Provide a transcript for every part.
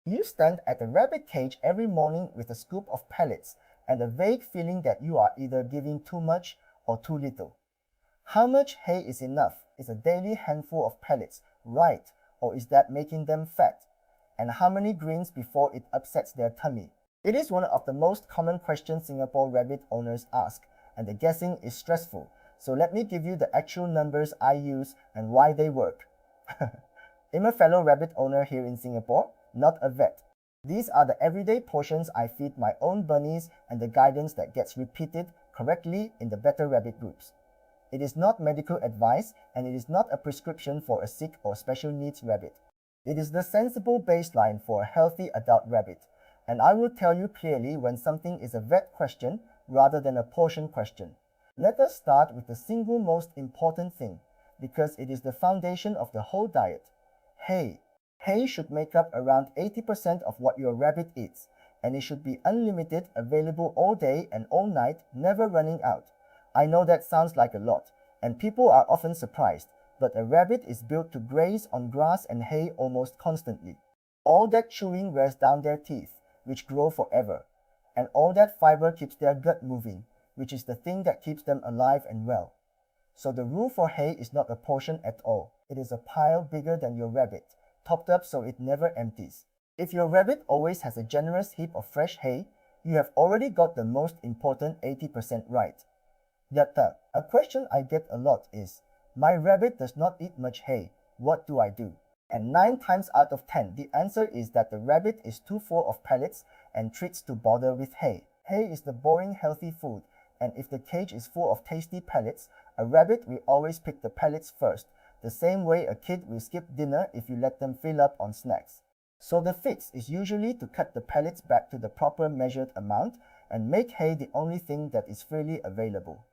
You stand at the rabbit cage every morning with a scoop of pellets and a vague feeling that you are either giving too much or too little. How much hay is enough? Is a daily handful of pellets right, or is that making them fat? And how many greens before it upsets their tummy? It is one of the most common questions Singapore rabbit owners ask, and the guessing is stressful. So let me give you the actual numbers I use and why they work. I'm a fellow rabbit owner here in Singapore, not a vet. These are the everyday portions I feed my own bunnies and the guidance that gets repeated correctly in the better rabbit groups. It is not medical advice and it is not a prescription for a sick or special needs rabbit. It is the sensible baseline for a healthy adult rabbit, and I will tell you clearly when something is a vet question rather than a portion question. Let us start with the single most important thing, because it is the foundation of the whole diet: hay. Hay should make up around 80% of what your rabbit eats, and it should be unlimited, available all day and all night, never running out. I know that sounds like a lot, and people are often surprised, but a rabbit is built to graze on grass and hay almost constantly. All that chewing wears down their teeth, which grow forever, and all that fiber keeps their gut moving, which is the thing that keeps them alive and well. So the rule for hay is not a portion at all. It is a pile bigger than your rabbit, topped up so it never empties. If your rabbit always has a generous heap of fresh hay, you have already got the most important 80% right. Yatta, a question I get a lot is, my rabbit does not eat much hay, what do I do? And 9 times out of 10, the answer is that the rabbit is too full of pellets and treats to bother with hay. Hay is the boring healthy food, and if the cage is full of tasty pellets, a rabbit will always pick the pellets first, the same way a kid will skip dinner if you let them fill up on snacks. So the fix is usually to cut the pellets back to the proper measured amount and make hay the only thing that is freely available.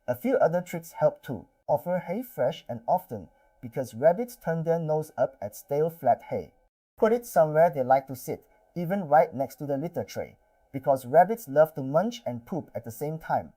A few other tricks help too. Offer hay fresh and often, because rabbits turn their nose up at stale flat hay. Put it somewhere they like to sit, even right next to the litter tray, because rabbits love to munch and poop at the same time.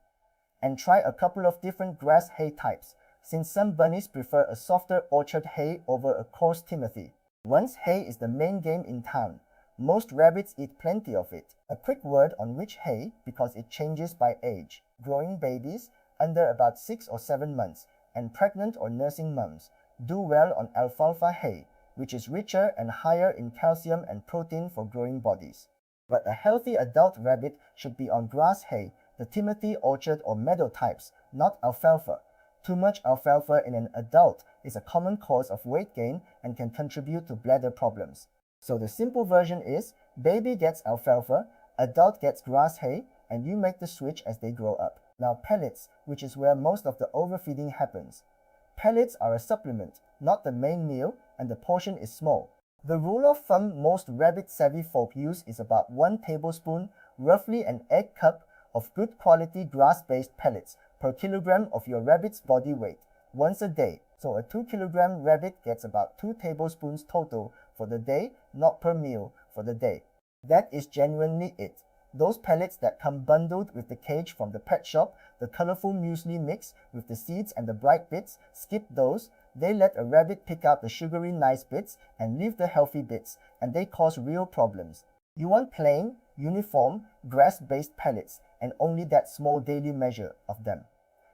And try a couple of different grass hay types, since some bunnies prefer a softer orchard hay over a coarse timothy. Once hay is the main game in town, most rabbits eat plenty of it. A quick word on which hay, because it changes by age. Growing babies, under about 6 or 7 months, and pregnant or nursing mums, do well on alfalfa hay, which is richer and higher in calcium and protein for growing bodies. But a healthy adult rabbit should be on grass hay, the timothy, orchard, or meadow types, not alfalfa. Too much alfalfa in an adult is a common cause of weight gain and can contribute to bladder problems. So the simple version is, baby gets alfalfa, adult gets grass hay, and you make the switch as they grow up. Now pellets, which is where most of the overfeeding happens. Pellets are a supplement, not the main meal, and the portion is small. The rule of thumb most rabbit-savvy folk use is about 1 tablespoon, roughly an egg cup, of good quality grass-based pellets per kilogram of your rabbit's body weight, once a day. So a 2-kilogram rabbit gets about 2 tablespoons total for the day, not per meal, for the day. That is genuinely it. Those pellets that come bundled with the cage from the pet shop, the colorful muesli mix with the seeds and the bright bits, skip those. They let a rabbit pick out the sugary nice bits and leave the healthy bits, and they cause real problems. You want plain, uniform, grass-based pellets, and only that small daily measure of them.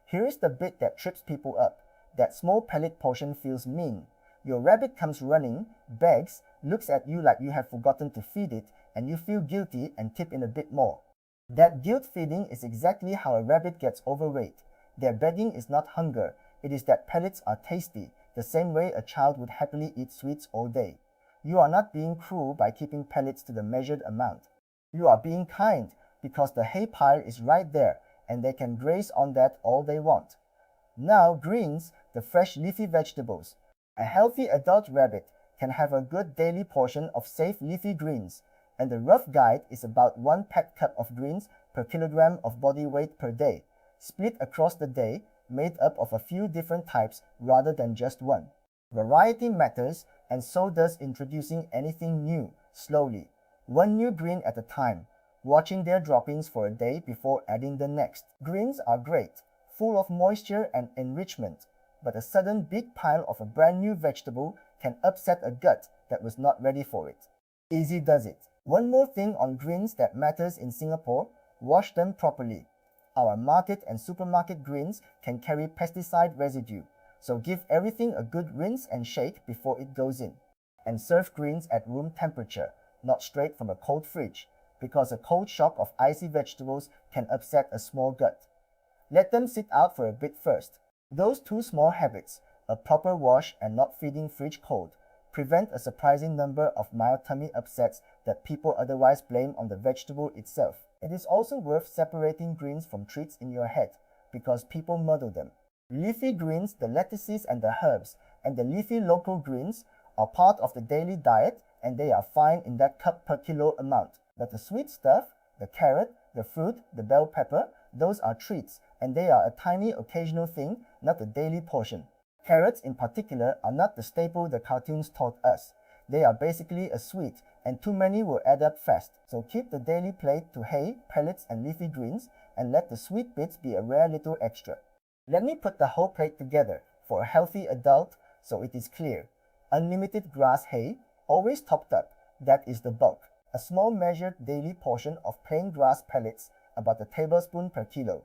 Here is the bit that trips people up. That small pellet portion feels mean. Your rabbit comes running, begs, looks at you like you have forgotten to feed it, and you feel guilty and tip in a bit more. That guilt feeding is exactly how a rabbit gets overweight. Their begging is not hunger, it is that pellets are tasty, the same way a child would happily eat sweets all day. You are not being cruel by keeping pellets to the measured amount. You are being kind, because the hay pile is right there, and they can graze on that all they want. Now greens, the fresh leafy vegetables. A healthy adult rabbit can have a good daily portion of safe leafy greens, and the rough guide is about 1 packed cup of greens per kilogram of body weight per day, split across the day, made up of a few different types rather than just one. Variety matters, and so does introducing anything new, slowly, 1 new green at a time, watching their droppings for a day before adding the next. Greens are great, full of moisture and enrichment, but a sudden big pile of a brand new vegetable can upset a gut that was not ready for it. Easy does it. One more thing on greens that matters in Singapore: wash them properly. Our market and supermarket greens can carry pesticide residue, so give everything a good rinse and shake before it goes in. And serve greens at room temperature, not straight from a cold fridge, because a cold shock of icy vegetables can upset a small gut. Let them sit out for a bit first. Those two small habits, a proper wash and not feeding fridge cold, prevent a surprising number of mild tummy upsets that people otherwise blame on the vegetable itself. It is also worth separating greens from treats in your head, because people muddle them. Leafy greens, the lettuces and the herbs, and the leafy local greens are part of the daily diet, and they are fine in that cup per kilo amount. But the sweet stuff, the carrot, the fruit, the bell pepper, those are treats, and they are a tiny occasional thing, not a daily portion. Carrots in particular are not the staple the cartoons taught us. They are basically a sweet, and too many will add up fast. So keep the daily plate to hay, pellets and leafy greens, and let the sweet bits be a rare little extra. Let me put the whole plate together for a healthy adult so it is clear. Unlimited grass hay, always topped up, that is the bulk. A small measured daily portion of plain grass pellets, about a tablespoon per kilo.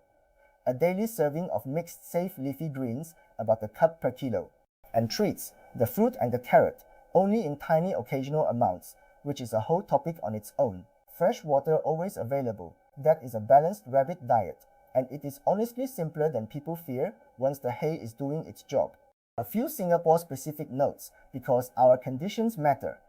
A daily serving of mixed safe leafy greens, about a cup per kilo. And treats, the fruit and the carrot, only in tiny occasional amounts, which is a whole topic on its own. Fresh water always available, that is a balanced rabbit diet, and it is honestly simpler than people fear once the hay is doing its job. A few Singapore-specific notes, because our conditions matter.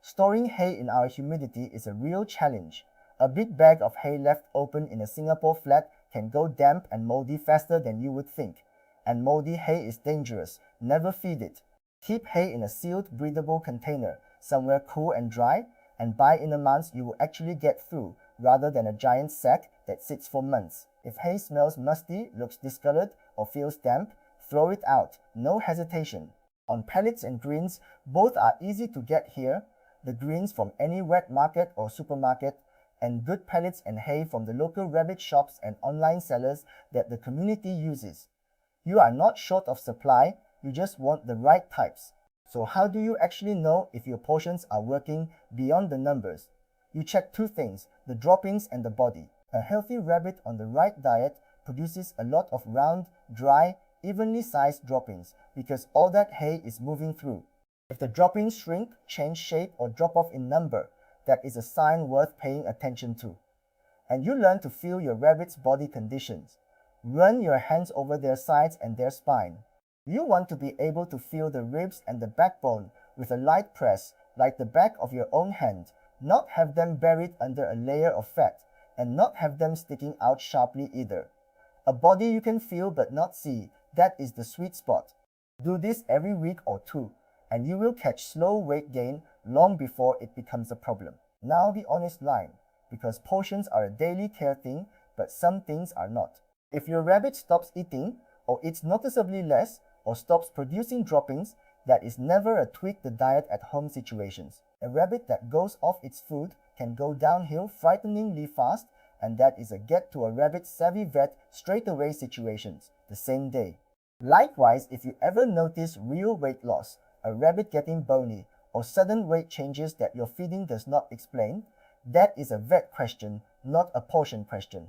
Storing hay in our humidity is a real challenge. A big bag of hay left open in a Singapore flat can go damp and moldy faster than you would think. And moldy hay is dangerous. Never feed it. Keep hay in a sealed, breathable container, somewhere cool and dry, and buy in amounts you will actually get through, rather than a giant sack that sits for months. If hay smells musty, looks discolored, or feels damp, throw it out. No hesitation. On pellets and greens, both are easy to get here. The greens from any wet market or supermarket, and good pellets and hay from the local rabbit shops and online sellers that the community uses. You are not short of supply, you just want the right types. So how do you actually know if your portions are working beyond the numbers? You check two things, the droppings and the body. A healthy rabbit on the right diet produces a lot of round, dry, evenly sized droppings because all that hay is moving through. If the droppings shrink, change shape, or drop off in number, that is a sign worth paying attention to. And you learn to feel your rabbit's body conditions. Run your hands over their sides and their spine. You want to be able to feel the ribs and the backbone with a light press, like the back of your own hand, not have them buried under a layer of fat, and not have them sticking out sharply either. A body you can feel but not see, that is the sweet spot. Do this every week or two, and you will catch slow weight gain long before it becomes a problem. Now the honest line, because portions are a daily care thing, but some things are not. If your rabbit stops eating, or eats noticeably less, or stops producing droppings, that is never a tweak the diet at home situations. A rabbit that goes off its food can go downhill frighteningly fast, and that is a get to a rabbit savvy vet straight away situations, the same day. Likewise, if you ever notice real weight loss, a rabbit getting bony, or sudden weight changes that your feeding does not explain, that is a vet question, not a portion question.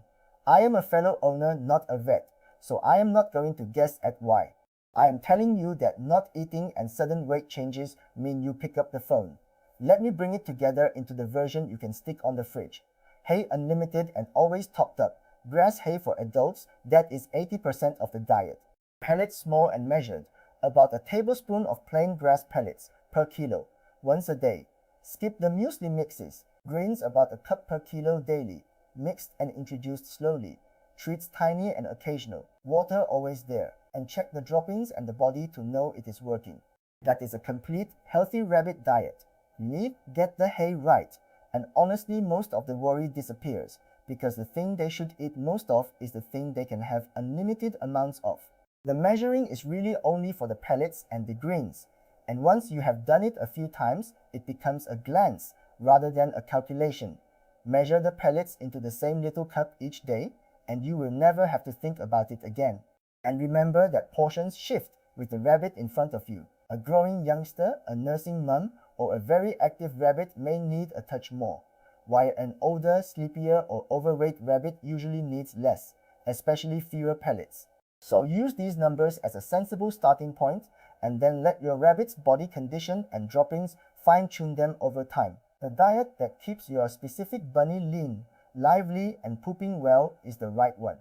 I am a fellow owner, not a vet, so I am not going to guess at why. I am telling you that not eating and sudden weight changes mean you pick up the phone. Let me bring it together into the version you can stick on the fridge. Hay unlimited and always topped up. Grass hay for adults, that is 80% of the diet. Pellets small and measured, about a tablespoon of plain grass pellets per kilo, once a day. Skip the muesli mixes. Grains about a cup per kilo daily, mixed and introduced slowly. Treats tiny and occasional. Water always there. And check the droppings and the body to know it is working. That is a complete, healthy rabbit diet. You need get the hay right. And honestly, most of the worry disappears, because the thing they should eat most of is the thing they can have unlimited amounts of. The measuring is really only for the pellets and the greens, and once you have done it a few times, it becomes a glance rather than a calculation. Measure the pellets into the same little cup each day, and you will never have to think about it again. And remember that portions shift with the rabbit in front of you. A growing youngster, a nursing mum, or a very active rabbit may need a touch more, while an older, sleepier, or overweight rabbit usually needs less, especially fewer pellets. So use these numbers as a sensible starting point, and then let your rabbit's body condition and droppings fine-tune them over time. The diet that keeps your specific bunny lean, lively, and pooping well is the right one.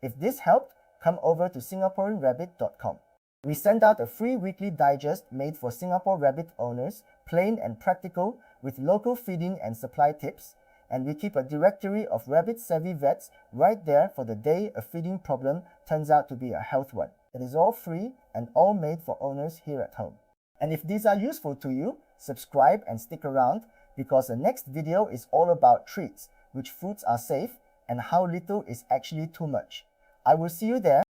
If this helped, come over to singaporerabbit.com. We send out a free weekly digest made for Singapore rabbit owners, plain and practical, with local feeding and supply tips, and we keep a directory of rabbit-savvy vets right there for the day a feeding problem turns out to be a health one. It is all free and all made for owners here at home. And if these are useful to you, subscribe and stick around, because the next video is all about treats, which foods are safe, and how little is actually too much. I will see you there.